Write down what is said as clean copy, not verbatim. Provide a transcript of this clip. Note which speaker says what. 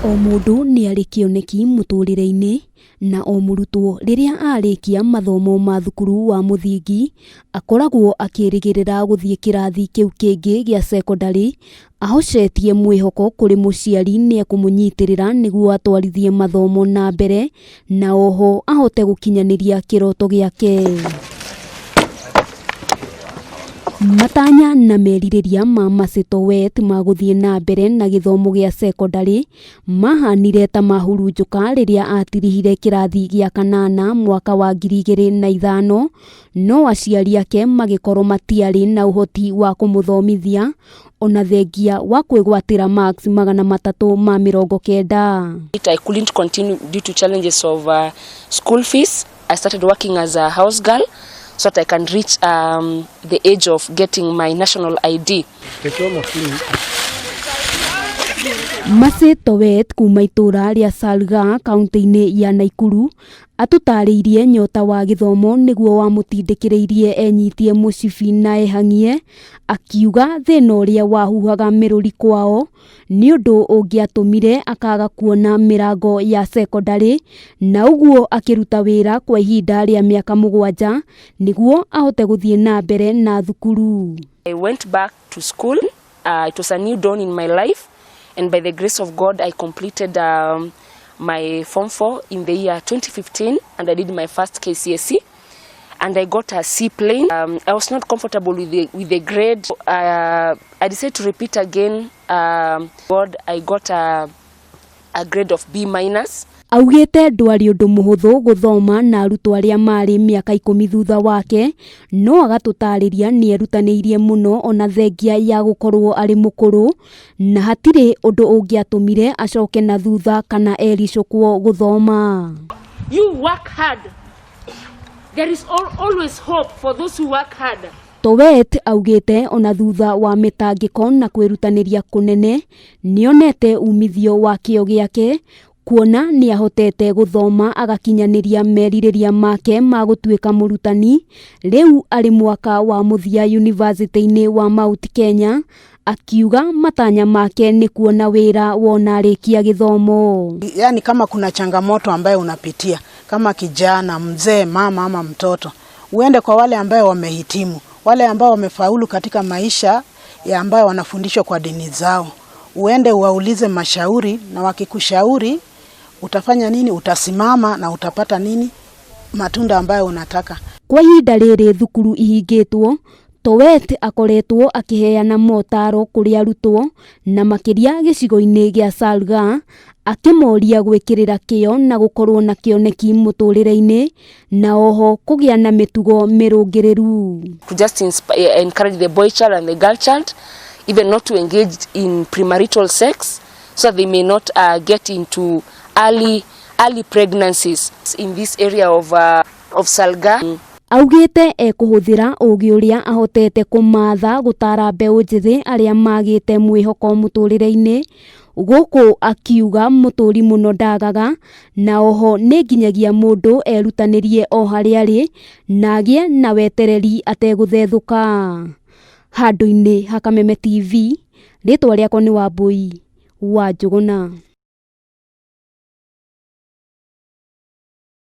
Speaker 1: O mundu ni ari kioneki muturire-ini na o murutwo riria arikia mathomo ma thukuru wa muthingi akoragwo akirigirira guthie kirathi kiu kingi gia secondary ahocetie mwihoko kuri muciari ni akumunyitirira niguo atwarithie mathomo na mbere na oho ahote gukinyaniria kiroto giake. Matanya na meririria ma Mercy Towet maguthie na mbere na githomo gia secondary mahanire ta mahurunjuka riria atirihire kirathi gia kanana mwaka wa 2005 no aciari ake magikorwo matiari na uhoti wa kumuthomithia ona thengia wa kwigwatira marks 390.
Speaker 2: I couldn't continue due to challenges of school fees. I started working as a house girl so that I can reach the age of getting my national ID.
Speaker 1: Mercy Towet kuma itura ria Salga kaunti-ini ya Naikuru atutariirie nyota wa githomo niguo wamutindikiriirie enyitie mucibi na ehangie akiuga thina uria wahuhaga miruri kwao ni undu ungiatumire akaga kuona mirango ya secondary na uguo akiruta wira kwa ihinda ria miaka 7 niguo ahote guthie na mbere na thukuru.
Speaker 2: I went back to school. It was a new dawn in my life, and by the grace of God I completed my Form 4 in the year 2015, and I did my first KCSE and I got a C plain. I was not comfortable with the grade. I decided to repeat again. I got a grade of B-.
Speaker 1: Augite ndwari undu muhuthu guthoma na arutwo aria mari miaka 10 thutha wake no agatutariria ni erutaniirie muno ona thengia ya gukorwo ari mukuru na hatire undu ungiatumire acoke na thutha kana ericukwo guthoma.
Speaker 3: You work hard. There is always hope for those who work hard.
Speaker 1: Towet augite ona thutha wa mitangiko na kwirutaniria kunene nionete umithio wa kio giake kuona ni ahotete guthoma agakinyaniria meririria make ma gutuika murutani riu ari mwaka wa muthia university-ini wa Mount Kenya akiuga matanya make ni kuona wira wona arikia githomo.
Speaker 4: Yani kama kuna changamoto ambayo unapitia kama kijana, mzee, mama ama mtoto, uende kwa wale ambao wamehitimu, wale ambao wamefaulu katika maisha ya ambao wanafundishwa kwa dini zao. Uende uwaulize mashauri na wakikushauri utafanya nini, utasimama na utapata nini, matunda ambayo unataka.
Speaker 1: Kwa ihinda riri thukuru ihingitwo, Towet akoretwo akiheana motaro kuri arutwo na makiria gicigo-ini gia Salga akimoria gwikirira kio na gukorwo na kioneki muturire-ini na oho kugia na mitugo mirungiriru.
Speaker 2: To just encourage the boy child and the girl child even not to engage in premarital sex so they may not get into early pregnancies in this area of Salga.
Speaker 1: Augite ekuhuthira ugi uria ahotete kumatha gutara mbeu njithi aria magite mwihoko muturire-ini guku akiuga muturi muno ndagaga na oho ni nginyagia mundu erutanirie o hari ari na agie na wetereri ateguthethuka. Handu-ini ha Kameme TV ritwa riakwa ni Wambui wa Njuguna.